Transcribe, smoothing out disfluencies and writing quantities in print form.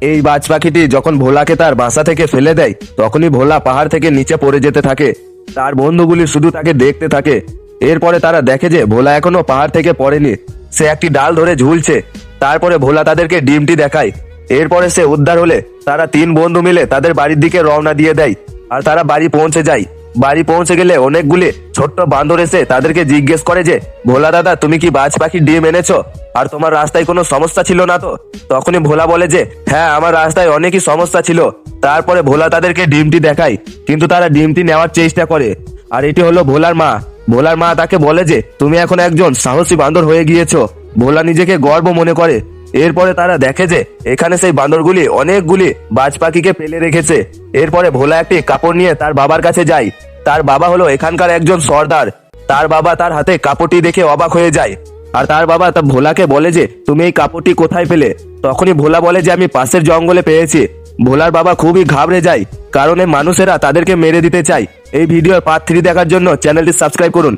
এই বাজ পাখিটি যখন ভোলাকে তার বাসা থেকে ফেলে দেয় তখনই ভোলা পাহাড় থেকে নিচে পড়ে যেতে থাকে। তার বন্ধুগুলি শুধু তাকে দেখতে থাকে। এরপরে তারা দেখে যে ভোলা এখনো পাহাড় থেকে পড়েনি, সে একটি ডাল ধরে ঝুলছে। তারপরে ভোলা তাদেরকে ডিমটি দেখায়। এরপরে সে উদ্ধার হলে তারা তিন বন্ধু মিলে তাদের বাড়ির দিকে রওনা দিয়ে দেয়। আর তারা বাড়ি পৌঁছে যায়। বাড়ি পৌঁছে গেলে অনেকগুলি ছোট্ট বান্দর এসে তাদেরকে জিজ্ঞেস করে যে, ভোলা দাদা, তুমি কি বাজ পাখির ডিম এনেছো? আর তোমার রাস্তায় কোনো সমস্যা ছিল না তো? তখনই ভোলা বলে যে, হ্যাঁ, আমার রাস্তায় অনেকই সমস্যা ছিল। তারপরে ভোলা তাদেরকে ডিমটি দেখায়, কিন্তু তারা ডিমটি নেওয়ার চেষ্টা করে। আর এটি হলো ভোলার মা। ভোলার মা তাকে বলে যে, তুমি এখন একজন সাহসী বান্দর হয়ে গিয়েছো। ভোলা নিজেকে গর্ব মনে করে। এরপরে তারা দেখে যে এখানে সেই বান্দরগুলি অনেকগুলি বাজ পাখিকে ফেলে রেখেছে। এরপরে ভোলা একটি কাপড় নিয়ে তার বাবার কাছে যায়। তার বাবা হলো এখানকার একজন সর্দার। তার বাবা তার হাতে কাপড়টি দেখে অবাক হয়ে যায়। আর তার বাবা তা ভোলাকে বলে যে, তুমি এই কাপড়টি কোথায় পেলে? তখনই ভোলা বলে যে, আমি পাশের জঙ্গলে পেয়েছি। ভোলার বাবা খুবই ঘাবড়ে যায়, কারণ এই মানুষেরা তাদেরকে মেরে দিতে চায়। এই ভিডিওর পার্ট 3 দেখার জন্য চ্যানেলটি সাবস্ক্রাইব করুন।